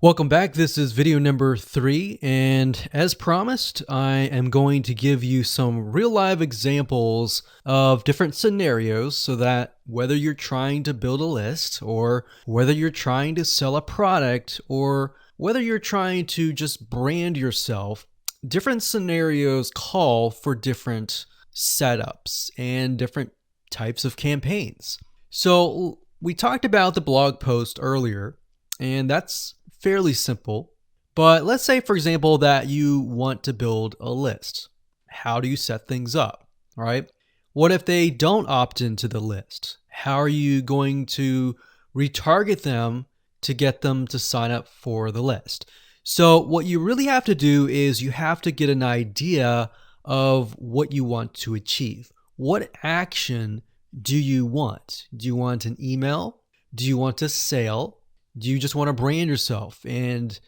Welcome back. This is video number 3, and as promised, I am going to give you some real live examples of different scenarios so that whether you're trying to build a list or whether you're trying to sell a product or whether you're trying to just brand yourself, different scenarios call for different setups and different types of campaigns. So we talked about the blog post earlier, and that's fairly simple. But let's say, for example, that you want to build a list. How do you set things up, right? What if they don't opt into the list? How are you going to retarget them to get them to sign up for the list? So what you really have to do is you have to get an idea of what you want to achieve. What action do you want? Do you want an email? Do you want a sale? Do you just want to brand yourself and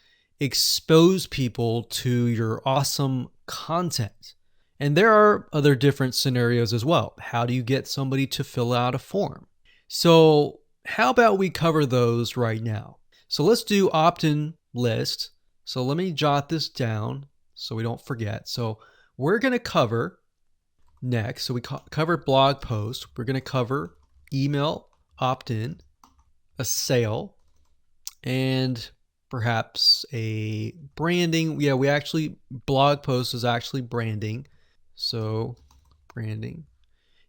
expose people to your awesome content? And there are other different scenarios as well. How do you get somebody to fill out a form? So how about we cover those right now? So let's do opt-in list. So let me jot this down so we don't forget. So we're going to cover next. So we covered blog post. We're going to cover email opt-in, a sale, and perhaps a branding. Yeah, blog post is actually branding. So branding.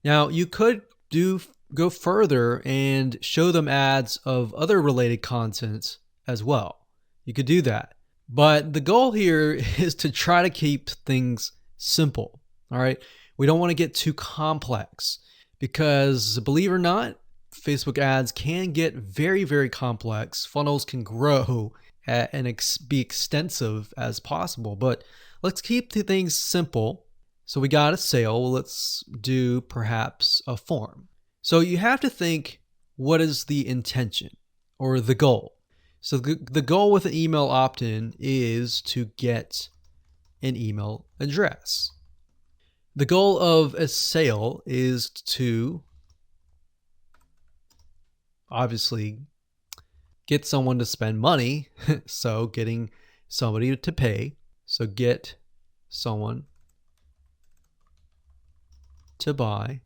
Now you could go further and show them ads of other related content as well. You could do that. But the goal here is to try to keep things simple. All right. We don't want to get too complex because, believe it or not, Facebook ads can get very, very complex. Funnels can grow and be extensive as possible, but let's keep the things simple. So we got a sale. Well, let's do perhaps a form. So you have to think, what is the intention or the goal? So the goal with an email opt-in is to get an email address. The goal of a sale is to obviously get someone to spend money. So getting somebody to pay. So get someone to buy.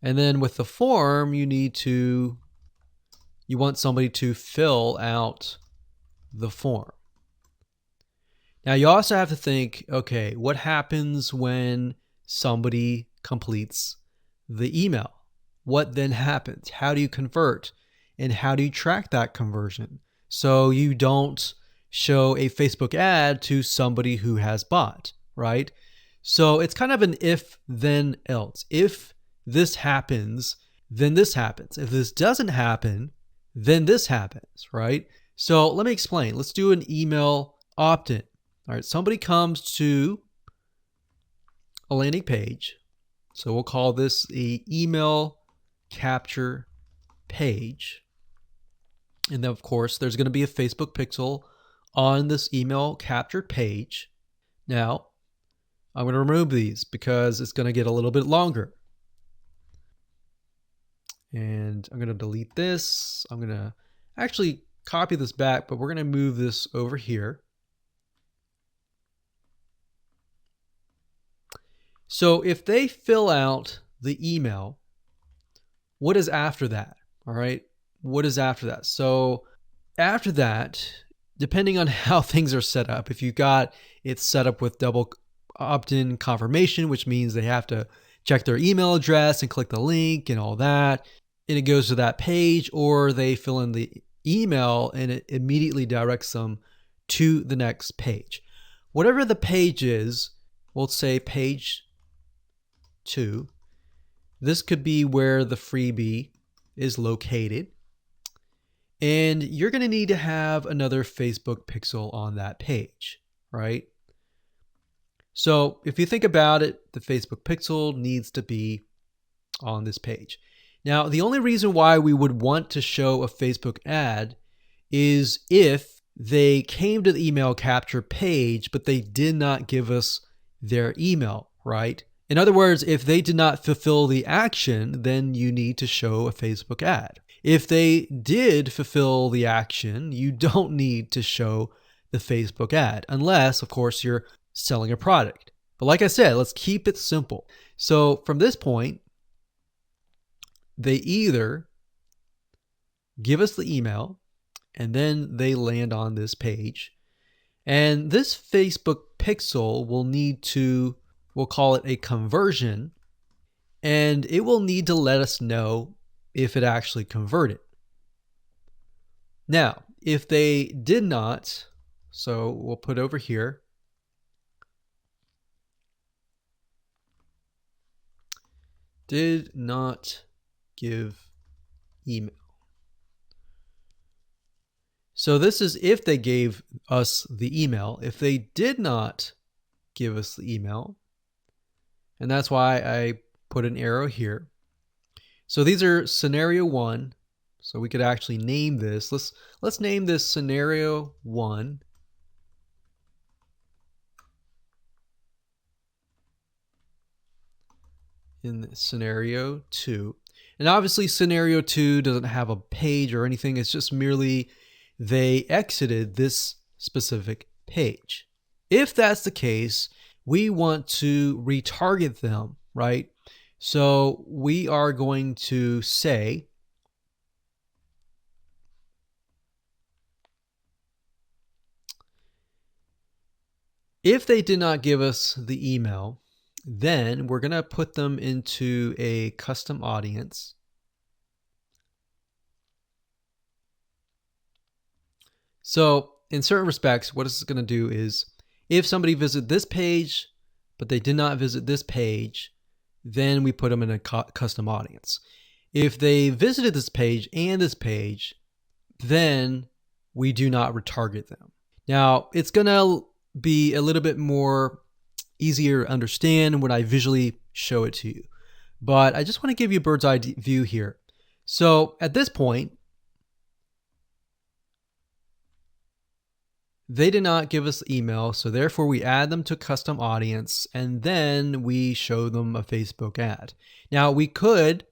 And then with the form, you want somebody to fill out the form. Now you also have to think, okay, what happens when somebody completes the email? What then happens? How do you convert? And how do you track that conversion so you don't show a Facebook ad to somebody who has bought, right? So it's kind of an if, then, else. If this happens, then this happens. If this doesn't happen, then this happens, right? So let me explain. Let's do an email opt-in. All right, somebody comes to a landing page. So we'll call this the email capture page. And then, of course, there's going to be a Facebook pixel on this email captured page. Now, I'm going to remove these because it's going to get a little bit longer. And I'm going to delete this. I'm going to actually copy this back, but we're going to move this over here. So if they fill out the email, what is after that? All right. What is after that? So after that, depending on how things are set up, if you got it set up with double opt-in confirmation, which means they have to check their email address and click the link and all that, and it goes to that page, or they fill in the email and it immediately directs them to the next page. Whatever the page is, we'll say page 2. This could be where the freebie is located. And you're going to need to have another Facebook pixel on that page, right? So if you think about it, the Facebook pixel needs to be on this page. Now, the only reason why we would want to show a Facebook ad is if they came to the email capture page, but they did not give us their email, right? In other words, if they did not fulfill the action, then you need to show a Facebook ad. If they did fulfill the action, you don't need to show the Facebook ad, unless, of course, you're selling a product. But like I said, let's keep it simple. So from this point, they either give us the email and then they land on this page. And this Facebook pixel will need to, we'll call it a conversion, and it will need to let us know if it actually converted. Now, if they did not, so we'll put over here, did not give email. So this is if they gave us the email. If they did not give us the email, and that's why I put an arrow here. So these are scenario 1. So we could actually name this. Let's name this scenario 1. In scenario 2. And obviously scenario 2 doesn't have a page or anything. It's just merely they exited this specific page. If that's the case, we want to retarget them, right? So we are going to say if they did not give us the email, then we're going to put them into a custom audience. So in certain respects, what it's going to do is if somebody visited this page, but they did not visit this page, then we put them in a custom audience. If they visited this page and this page, then we do not retarget them. Now, it's going to be a little bit more easier to understand when I visually show it to you. But I just want to give you a bird's eye view here. So at this point, they did not give us email, so therefore we add them to custom audience, and then we show them a Facebook ad. Now, we could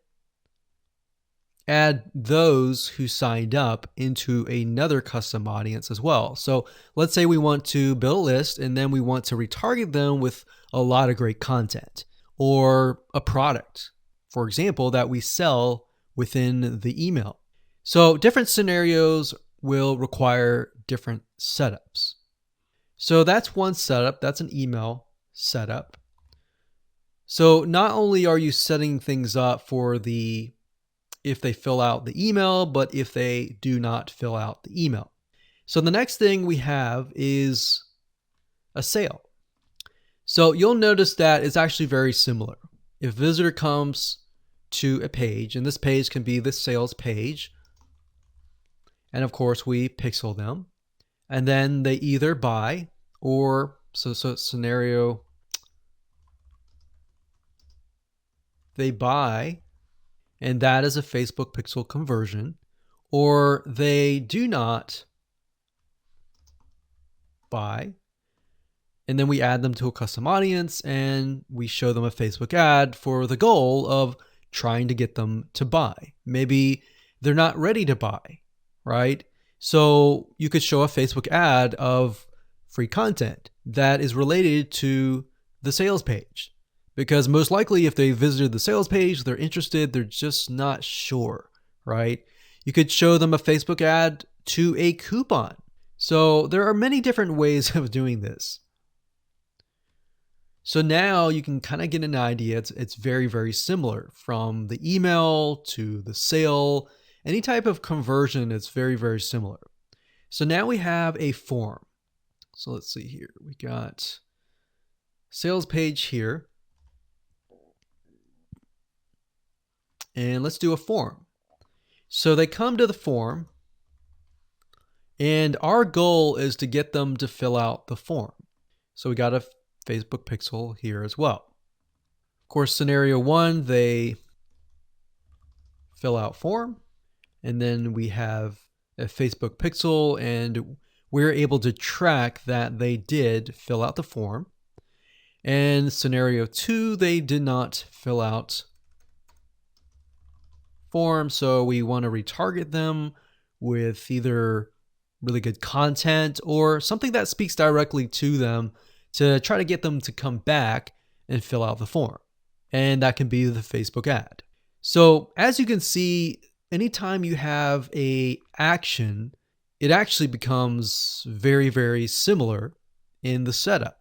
add those who signed up into another custom audience as well. So let's say we want to build a list, and then we want to retarget them with a lot of great content or a product, for example, that we sell within the email. So different scenarios will require different setups. So that's one setup. That's an email setup. So not only are you setting things up for the if they fill out the email, but if they do not fill out the email. So the next thing we have is a sale. So you'll notice that it's actually very similar. If a visitor comes to a page, and this page can be the sales page, and of course we pixel them, and then they either buy or, so scenario, they buy, and that is a Facebook pixel conversion, or they do not buy, and then we add them to a custom audience and we show them a Facebook ad for the goal of trying to get them to buy. Maybe they're not ready to buy, right? So you could show a Facebook ad of free content that is related to the sales page. Because most likely if they visited the sales page, they're interested, they're just not sure, right? You could show them a Facebook ad to a coupon. So there are many different ways of doing this. So now you can kind of get an idea. It's very, very similar from the email to the sale. Any type of conversion, it's very, very similar. So now we have a form. So let's see here. We got sales page here. And let's do a form. So they come to the form, and our goal is to get them to fill out the form. So we got a Facebook pixel here as well. Of course, scenario 1, they fill out form, and then we have a Facebook pixel, and we're able to track that they did fill out the form. And scenario 2, they did not fill out form, so we want to retarget them with either really good content or something that speaks directly to them to try to get them to come back and fill out the form. And that can be the Facebook ad. So as you can see, anytime you have a action, it actually becomes very, very similar in the setup.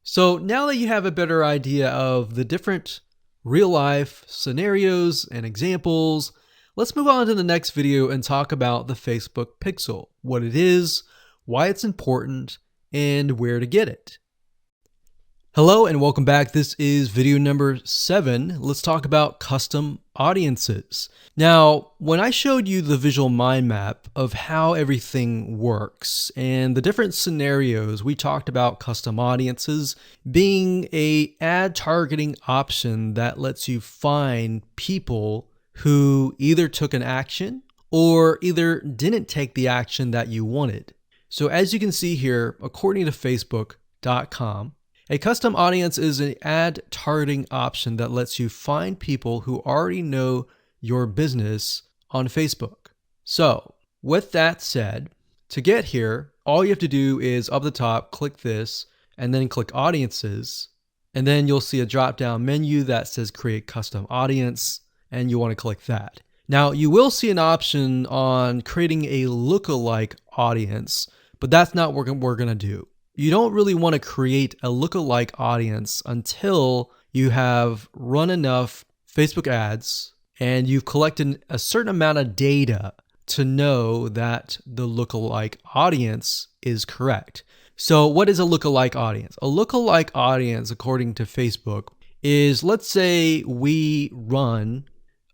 So now that you have a better idea of the different real life scenarios and examples, let's move on to the next video and talk about the Facebook Pixel, what it is, why it's important, and where to get it. Hello and welcome back. This is video number 7. Let's talk about custom audiences. Now, when I showed you the visual mind map of how everything works and the different scenarios, we talked about custom audiences being an ad targeting option that lets you find people who either took an action or either didn't take the action that you wanted. So as you can see here, according to Facebook.com, a custom audience is an ad targeting option that lets you find people who already know your business on Facebook. So with that said, to get here, all you have to do is up the top, click this, and then click audiences. And then you'll see a drop-down menu that says create custom audience, and you want to click that. Now you will see an option on creating a lookalike audience, but that's not what we're going to do. You don't really want to create a lookalike audience until you have run enough Facebook ads and you've collected a certain amount of data to know that the lookalike audience is correct. So what is a lookalike audience? A lookalike audience, according to Facebook, is, let's say we run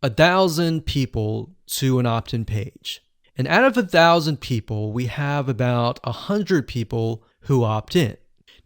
1,000 people to an opt-in page. And out of 1,000 people, we have about 100 people who opt in.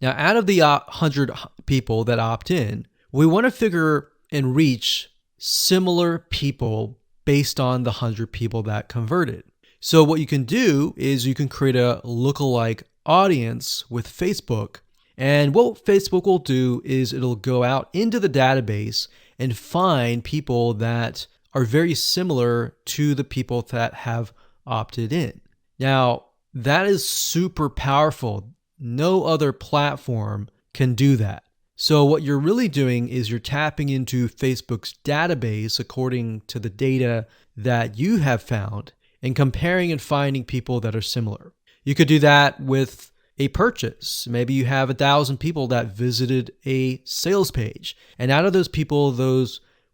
Now, out of the 100 people that opt in, we want to figure and reach similar people based on the 100 people that converted. So what you can do is you can create a lookalike audience with Facebook. And what Facebook will do is it'll go out into the database and find people that are very similar to the people that have opted in. Now, that is super powerful. No other platform can do that. So what you're really doing is you're tapping into Facebook's database according to the data that you have found and comparing and finding people that are similar. You could do that with a purchase. Maybe you have 1,000 people that visited a sales page. And out of those people,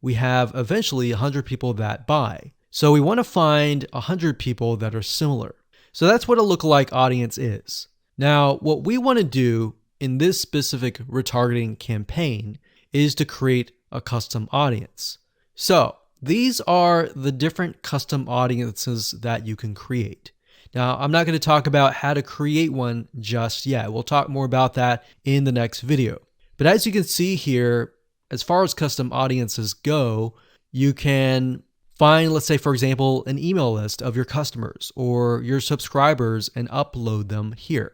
we have eventually 100 people that buy. So we want to find 100 people that are similar. So that's what a lookalike audience is. Now, what we want to do in this specific retargeting campaign is to create a custom audience. So these are the different custom audiences that you can create. Now, I'm not going to talk about how to create one just yet. We'll talk more about that in the next video. But as you can see here, as far as custom audiences go, you can find, let's say, for example, an email list of your customers or your subscribers and upload them here.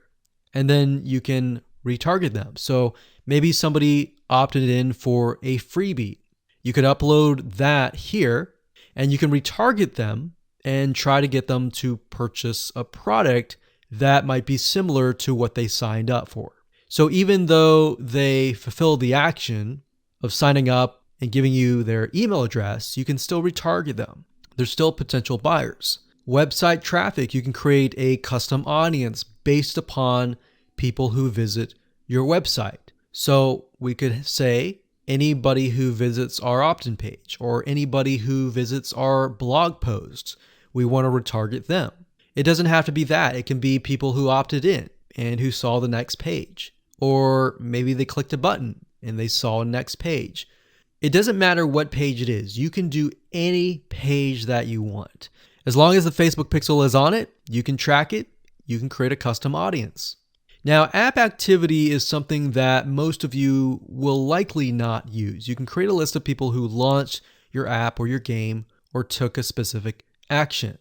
And then you can retarget them. So maybe somebody opted in for a freebie. You could upload that here and you can retarget them and try to get them to purchase a product that might be similar to what they signed up for. So even though they fulfill the action of signing up and giving you their email address, you can still retarget them. They're still potential buyers. Website traffic, you can create a custom audience based upon people who visit your website. So we could say anybody who visits our opt-in page or anybody who visits our blog posts, we want to retarget them. It doesn't have to be that. It can be people who opted in and who saw the next page. Or maybe they clicked a button and they saw a next page. It doesn't matter what page it is. You can do any page that you want. As long as the Facebook Pixel is on it, you can track it, you can create a custom audience. Now, app activity is something that most of you will likely not use. You can create a list of people who launched your app or your game or took a specific action.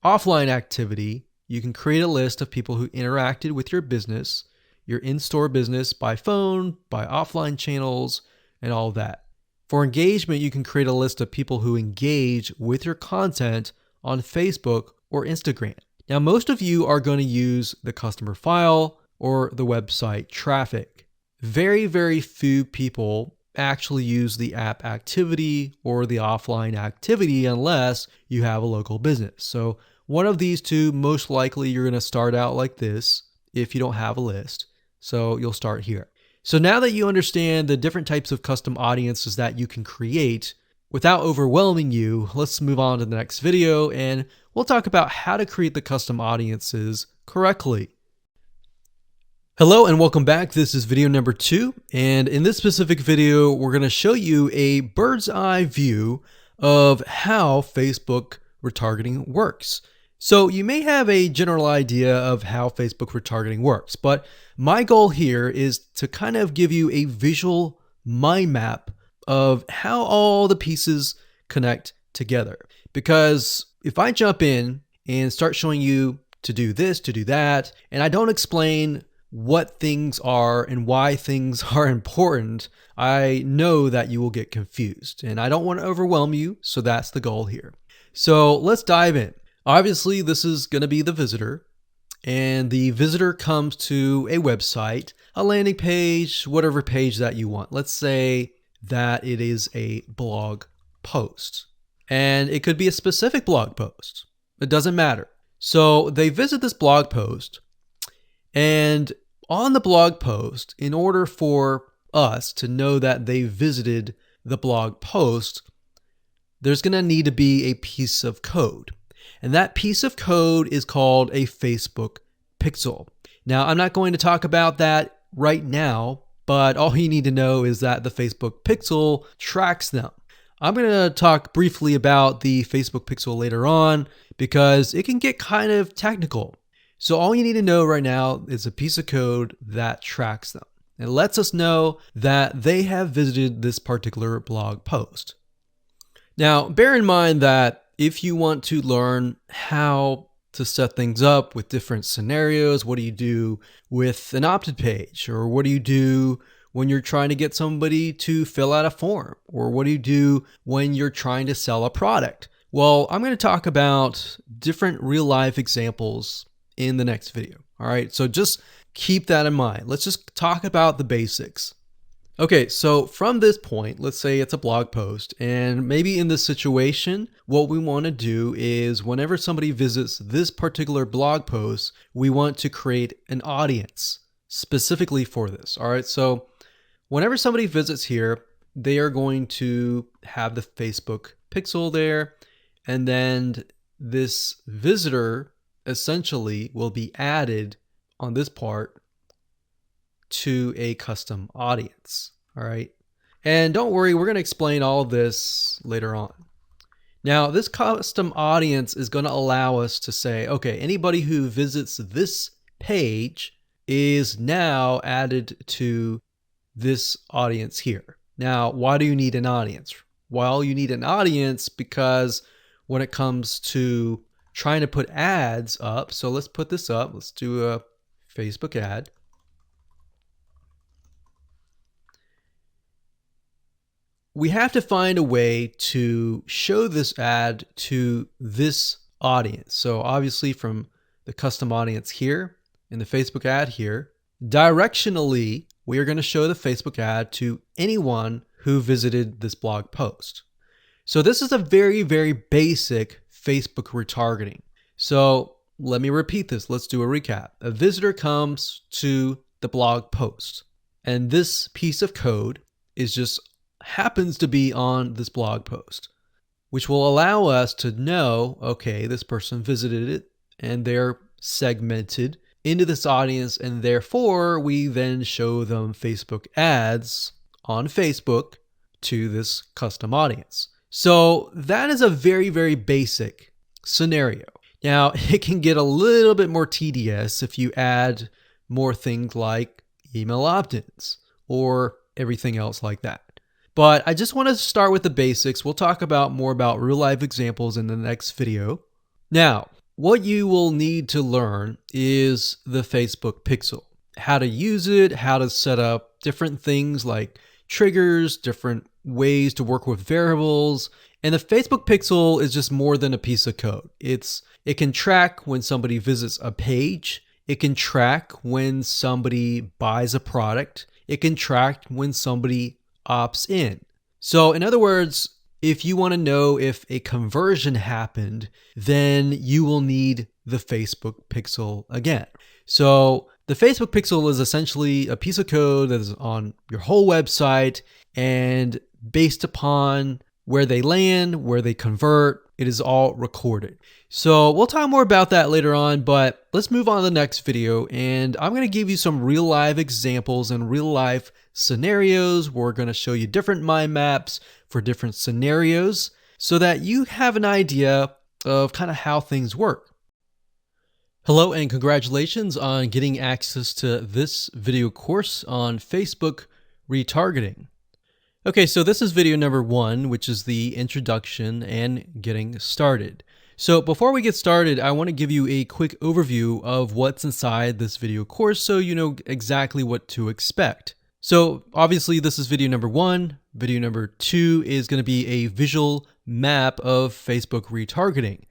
Offline activity, you can create a list of people who interacted with your business, your in-store business by phone, by offline channels, and all that. For engagement, you can create a list of people who engage with your content on Facebook or Instagram. Now, most of you are going to use the customer file or the website traffic. Very, very few people actually use the app activity or the offline activity unless you have a local business. So one of these two, most likely you're going to start out like this if you don't have a list. So you'll start here. So now that you understand the different types of custom audiences that you can create, without overwhelming you, let's move on to the next video and we'll talk about how to create the custom audiences correctly. Hello and welcome back. This is video number 2, and in this specific video, we're going to show you a bird's eye view of how Facebook retargeting works. So you may have a general idea of how Facebook retargeting works, but my goal here is to kind of give you a visual mind map of how all the pieces connect together. Because if I jump in and start showing you to do this, to do that, and I don't explain what things are and why things are important, I know that you will get confused, and I don't want to overwhelm you, so that's the goal here. So let's dive in. Obviously, this is going to be the visitor, and the visitor comes to a website, a landing page, whatever page that you want. Let's say that it is a blog post, and it could be a specific blog post. It doesn't matter. So they visit this blog post, and on the blog post, in order for us to know that they visited the blog post, there's going to need to be a piece of code. And that piece of code is called a Facebook pixel. Now, I'm not going to talk about that right now, but all you need to know is that the Facebook pixel tracks them. I'm going to talk briefly about the Facebook pixel later on because it can get kind of technical. So all you need to know right now is a piece of code that tracks them. It lets us know that they have visited this particular blog post. Now, bear in mind that if you want to learn how to set things up with different scenarios, what do you do with an opted page? Or what do you do when you're trying to get somebody to fill out a form? Or what do you do when you're trying to sell a product? Well, I'm going to talk about different real life examples in the next video. All right, so just keep that in mind. Let's just talk about the basics. Okay, so from this point, let's say it's a blog post, and maybe in this situation, what we want to do is whenever somebody visits this particular blog post, we want to create an audience specifically for this. All right, so whenever somebody visits here, they are going to have the Facebook pixel there, and then this visitor essentially will be added on this part to a custom audience. All right. And don't worry, we're going to explain all of this later on. Now, this custom audience is going to allow us to say, okay, anybody who visits this page is now added to this audience here. Now, why do you need an audience? Well, you need an audience because when it comes to trying to put ads up, so let's put this up. Let's do a Facebook ad. We have to find a way to show this ad to this audience. So obviously from the custom audience here in the Facebook ad here, directionally, we are going to show the Facebook ad to anyone who visited this blog post. So this is a very, very basic Facebook retargeting. So let me repeat this. Let's do a recap. A visitor comes to the blog post, and this piece of code is just happens to be on this blog post, which will allow us to know, okay, this person visited it and they're segmented into this audience, and therefore we then show them Facebook ads on Facebook to this custom audience. So that is a very, very basic scenario. Now, it can get a little bit more tedious if you add more things like email opt-ins or everything else like that. But I just want to start with the basics. We'll talk about more about real life examples in the next video. Now, what you will need to learn is the Facebook pixel, how to use it, how to set up different things like triggers, different ways to work with variables, And the Facebook pixel is just more than a piece of code. It can track when somebody visits a page. It can track when somebody buys a product. It can track when somebody opts in. So in other words, if you want to know if a conversion happened, then you will need the Facebook pixel again. So the Facebook pixel is essentially a piece of code that is on your whole website, and based upon where they land, where they convert, it is all recorded. So we'll talk more about that later on, but let's move on to the next video, and I'm going to give you some real life examples and real life scenarios. We're going to show you different mind maps for different scenarios so that you have an idea of kind of how things work. Hello and congratulations on getting access to this video course on Facebook retargeting. Okay, so this is video number 1, which is the introduction and getting started. So before we get started, I want to give you a quick overview of what's inside this video course so you know exactly what to expect. So obviously this is video number 1. Video number 2 is going to be a visual map of Facebook retargeting.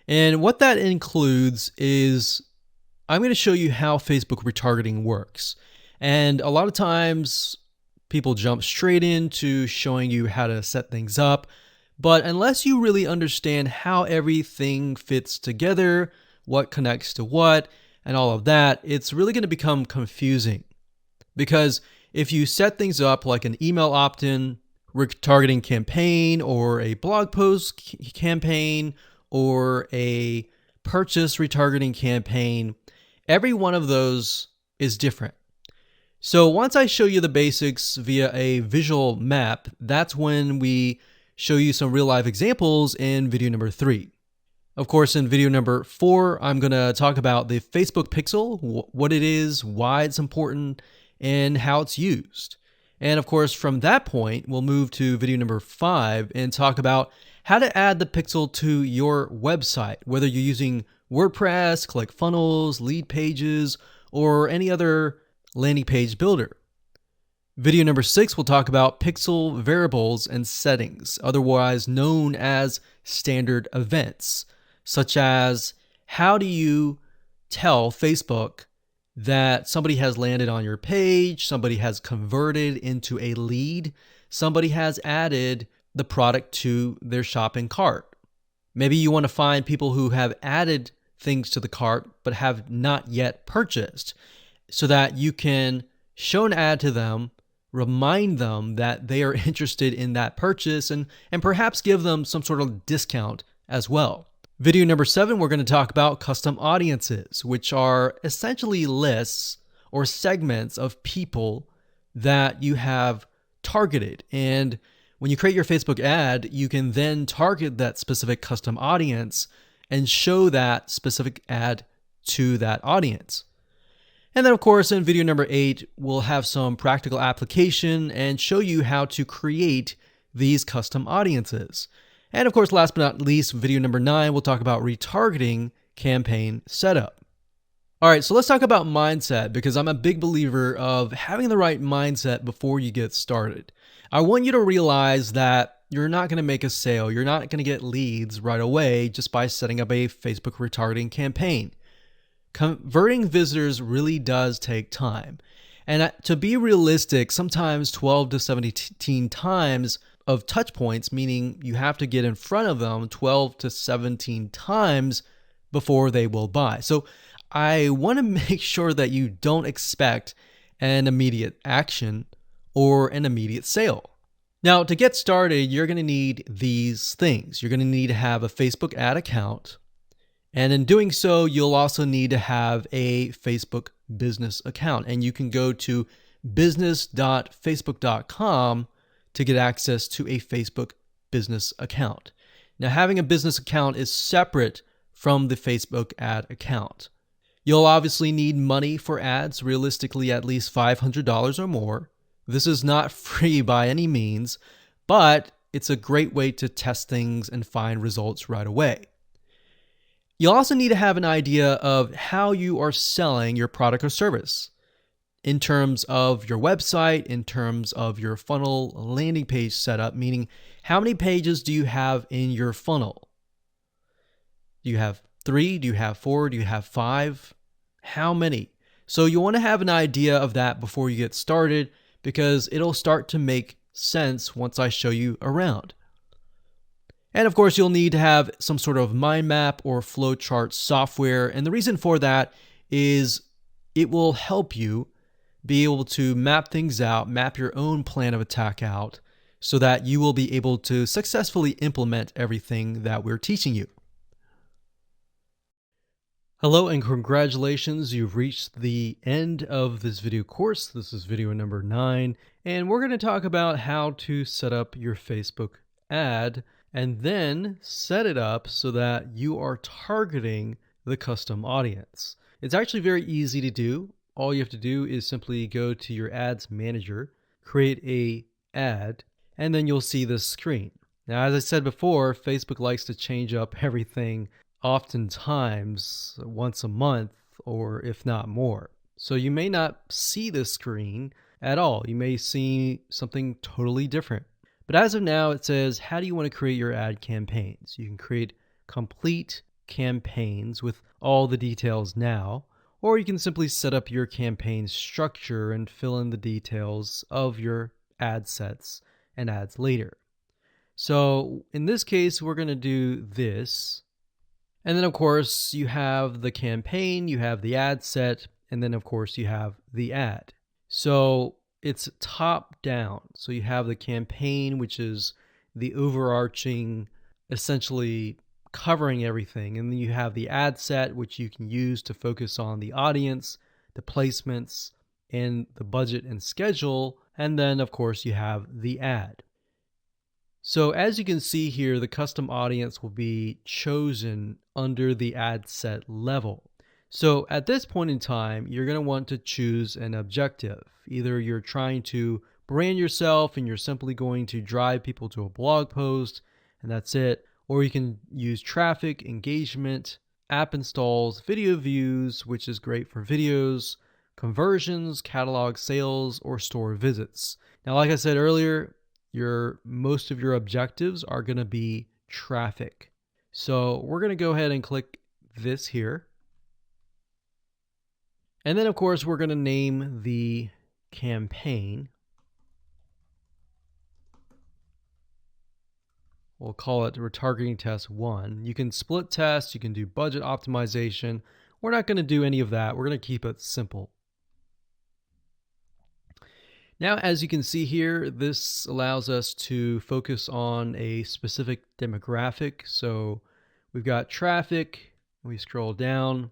And what that includes is I'm going to show you how Facebook retargeting works. And a lot of times people jump straight into showing you how to set things up. But unless you really understand how everything fits together, what connects to what, and all of that, it's really going to become confusing. Because if you set things up like an email opt-in retargeting campaign or a blog post campaign or a purchase retargeting campaign, every one of those is different. So once I show you the basics via a visual map, that's when we show you some real life examples in video number 3. Of course, in video number 4, I'm going to talk about the Facebook pixel, what it is, why it's important, and how it's used. And of course, from that point, we'll move to video number 5 and talk about how to add the pixel to your website, whether you're using WordPress, ClickFunnels, Leadpages, or any other landing page builder. Video number 6 will talk about pixel variables and settings, otherwise known as standard events, such as how do you tell Facebook that somebody has landed on your page, somebody has converted into a lead, somebody has added the product to their shopping cart. Maybe you want to find people who have added things to the cart but have not yet purchased, so that you can show an ad to them, remind them that they are interested in that purchase, and perhaps give them some sort of discount as well. Video number 7, we're going to talk about custom audiences, which are essentially lists or segments of people that you have targeted. And when you create your Facebook ad, you can then target that specific custom audience and show that specific ad to that audience. And then of course, in video number 8, we'll have some practical application and show you how to create these custom audiences. And of course, last but not least, video number 9, we'll talk about retargeting campaign setup. All right, so let's talk about mindset, because I'm a big believer of having the right mindset before you get started. I want you to realize that you're not going to make a sale. You're not going to get leads right away just by setting up a Facebook retargeting campaign. Converting visitors really does take time. And to be realistic, sometimes 12 to 17 times of touch points, meaning you have to get in front of them 12 to 17 times before they will buy. So I want to make sure that you don't expect an immediate action or an immediate sale. Now, to get started, you're going to need these things. You're going to need to have a Facebook ad account. And in doing so, you'll also need to have a Facebook business account. And you can go to business.facebook.com to get access to a Facebook business account. Now, having a business account is separate from the Facebook ad account. You'll obviously need money for ads, realistically at least $500 or more. This is not free by any means, but it's a great way to test things and find results right away. You'll also need to have an idea of how you are selling your product or service. in terms of your website, in terms of your funnel landing page setup, meaning how many pages do you have in your funnel? Do you have 3? Do you have 4? Do you have 5? How many? So you want to have an idea of that before you get started, because it'll start to make sense once I show you around. And of course, you'll need to have some sort of mind map or flowchart software. And the reason for that is it will help you be able to map things out, map your own plan of attack out, so that you will be able to successfully implement everything that we're teaching you. Hello and congratulations, you've reached the end of this video course. This is video number 9, and we're going to talk about how to set up your Facebook ad and then set it up so that you are targeting the custom audience. It's actually very easy to do. All you have to do is simply go to your ads manager, create a ad, and then you'll see this screen. Now, as I said before, Facebook likes to change up everything oftentimes once a month, or if not more. So you may not see this screen at all. You may see something totally different. But as of now, it says, how do you want to create your ad campaigns? You can create complete campaigns with all the details now, or you can simply set up your campaign structure and fill in the details of your ad sets and ads later. So in this case, we're going to do this. And then of course you have the campaign, you have the ad set, and then of course you have the ad. So it's top down. So you have the campaign, which is the overarching, essentially covering everything. And then you have the ad set, which you can use to focus on the audience, the placements, and the budget and schedule. And then of course you have the ad. So as you can see here, the custom audience will be chosen under the ad set level. So at this point in time, you're going to want to choose an objective. Either you're trying to brand yourself and you're simply going to drive people to a blog post and that's it. Or you can use traffic, engagement, app installs, video views, which is great for videos, conversions, catalog sales, or store visits. Now, like I said earlier, most of your objectives are going to be traffic. So we're going to go ahead and click this here. And then of course we're going to name the campaign. We'll call it retargeting test 1. You can split test, you can do budget optimization. We're not going to do any of that. We're going to keep it simple. Now, as you can see here, this allows us to focus on a specific demographic. So we've got traffic, we scroll down,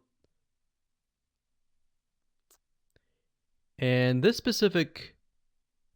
and this specific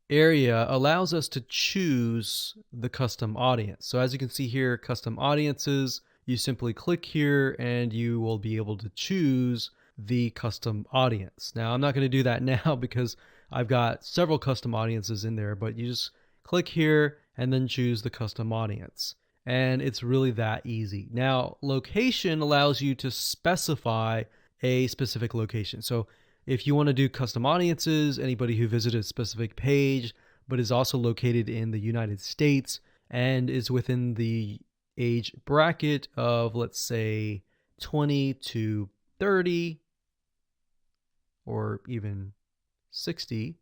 area allows us to choose the custom audience. So as you can see here, custom audiences, you simply click here and you will be able to choose the custom audience. Now, I'm not going to do that now because I've got several custom audiences in there, but you just click here and then choose the custom audience. And it's really that easy. Now, location allows you to specify a specific location. So if you want to do custom audiences, anybody who visited a specific page, but is also located in the United States and is within the age bracket of, let's say, 20 to 30, or even 60,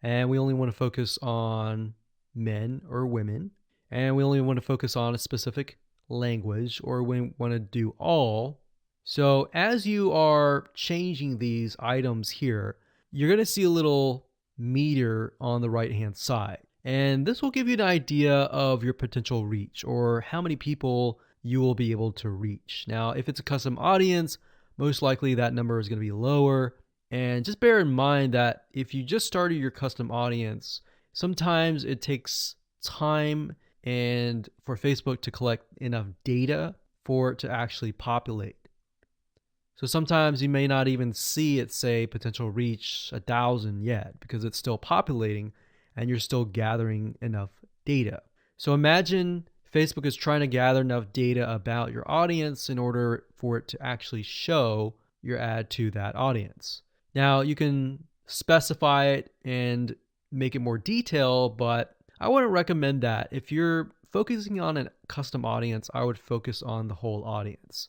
and we only want to focus on men or women, and we only want to focus on a specific language, or we want to do all. So as you are changing these items here, you're going to see a little meter on the right hand side, and this will give you an idea of your potential reach, or how many people you will be able to reach. Now, if it's a custom audience, most likely that number is going to be lower. And just bear in mind that if you just started your custom audience, sometimes it takes time and for Facebook to collect enough data for it to actually populate. So sometimes you may not even see it say potential reach 1,000 yet because it's still populating and you're still gathering enough data. So imagine Facebook is trying to gather enough data about your audience in order for it to actually show your ad to that audience. Now you can specify it and make it more detailed, but I wouldn't recommend that. If you're focusing on a custom audience, I would focus on the whole audience.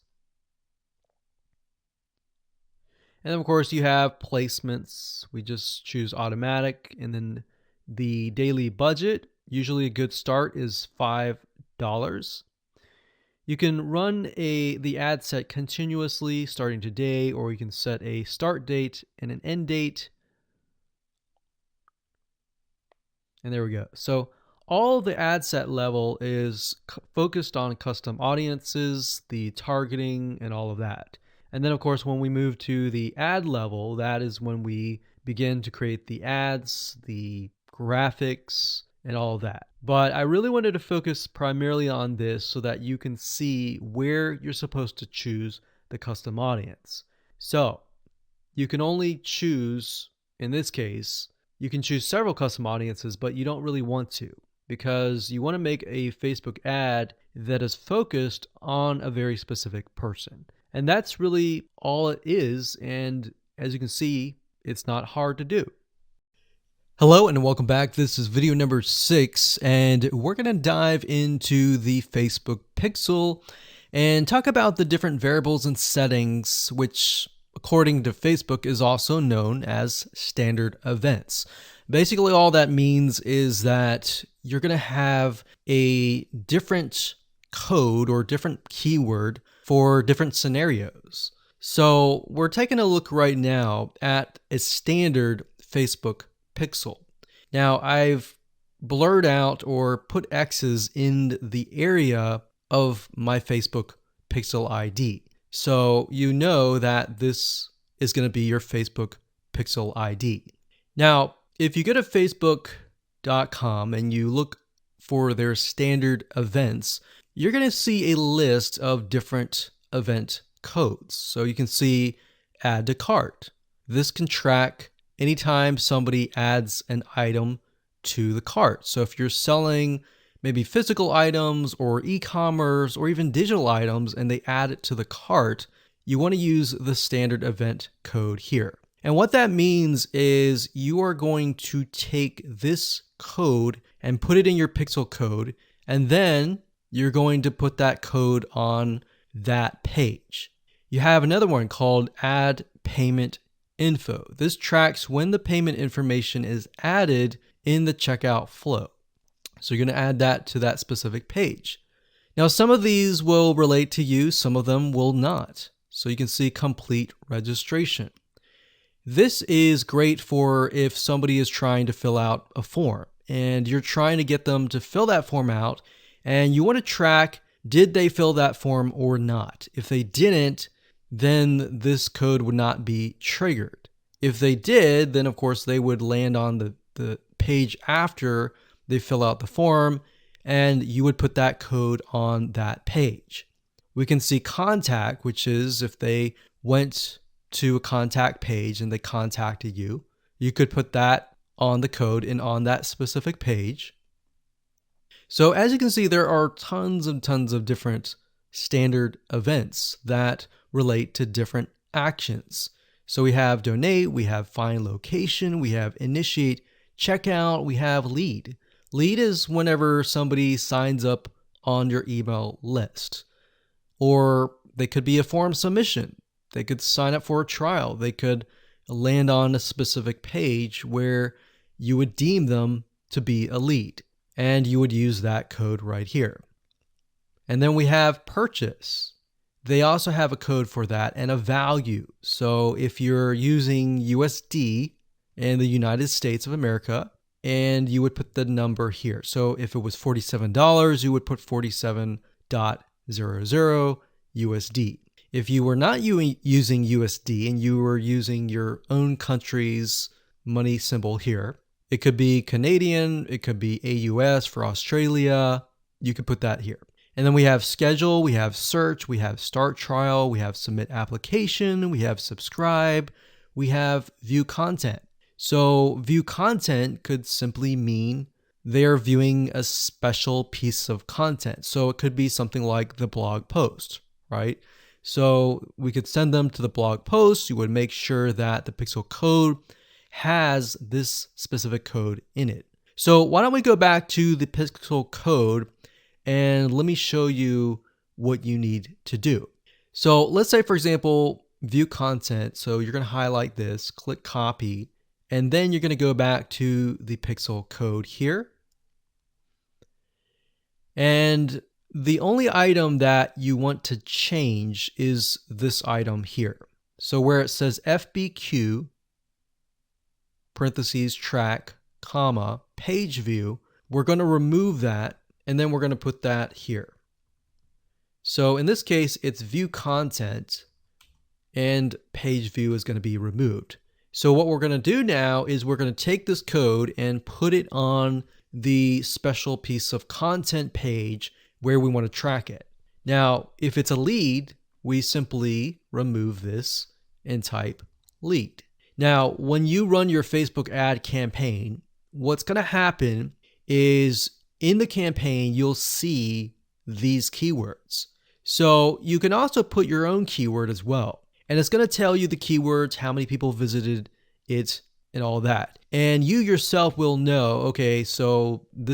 And then of course you have placements. We just choose automatic, and then the daily budget, usually a good start is $5. You can run the ad set continuously starting today, or you can set a start date and an end date. And there we go. So all the ad set level is focused on custom audiences, the targeting, and all of that. And then of course, when we move to the ad level, that is when we begin to create the ads, the graphics, and all of that. But I really wanted to focus primarily on this so that you can see where you're supposed to choose the custom audience. So you can only choose, in this case, you can choose several custom audiences, but you don't really want to, because you want to make a Facebook ad that is focused on a very specific person. And that's really all it is. And as you can see, it's not hard to do. Hello and welcome back. This is video number 6, and we're going to dive into the Facebook Pixel and talk about the different variables and settings, which according to Facebook is also known as standard events. Basically, all that means is that you're going to have a different code or different keyword for different scenarios. So we're taking a look right now at a standard Facebook Pixel. Now I've blurred out or put X's in the area of my Facebook Pixel ID. So you know that this is going to be your Facebook Pixel ID. Now, if you go to facebook.com and you look for their standard events, you're going to see a list of different event codes. So you can see add to cart. This can track anytime somebody adds an item to the cart. So if you're selling maybe physical items or e-commerce or even digital items and they add it to the cart, you want to use the standard event code here. And what that means is you are going to take this code and put it in your Pixel code, and then you're going to put that code on that page. You have another one called add payment info. This tracks when the payment information is added in the checkout flow. So you're going to add that to that specific page. Now, some of these will relate to you, some of them will not. So you can see complete registration. This is great for if somebody is trying to fill out a form and you're trying to get them to fill that form out, and you want to track, did they fill that form or not? If they didn't, then this code would not be triggered. If they did, then of course they would land on the page after they fill out the form, and you would put that code on that page. We can see contact, which is if they went to a contact page and they contacted you, you could put that on the code and on that specific page. So as you can see, there are tons and tons of different standard events that relate to different actions. So we have donate, we have find location, we have initiate checkout, we have lead. Lead is whenever somebody signs up on your email list. Or they could be a form submission. They could sign up for a trial. They could land on a specific page where you would deem them to be a lead, and you would use that code right here. And then we have purchase. They also have a code for that and a value. So if you're using USD in the United States of America, and you would put the number here. So if it was $47, you would put 47.00 USD. If you were not using USD and you were using your own country's money symbol here, it could be Canadian, it could be AUS for Australia, you could put that here. And then we have schedule, we have search, we have start trial, we have submit application, we have subscribe, we have view content. So view content could simply mean they're viewing a special piece of content. So it could be something like the blog post, right? So we could send them to the blog post. You would make sure that the pixel code has this specific code in it. So why don't we go back to the pixel code and let me show you what you need to do. So let's say, for example, view content. So you're going to highlight this, click copy, and then you're going to go back to the pixel code here. And the only item that you want to change is this item here. So where it says FBQ, parentheses, track, comma, page view, we're going to remove that, and then we're going to put that here. So in this case, it's view content, and page view is going to be removed. So what we're going to do now is we're going to take this code and put it on the special piece of content page where we want to track it. Now, if it's a lead, we simply remove this and type lead. Now, when you run your Facebook ad campaign, what's going to happen is in the campaign, you'll see these keywords. So you can also put your own keyword as well. And it's going to tell you the keywords, how many people visited it, and all that. And you yourself will know, okay, so this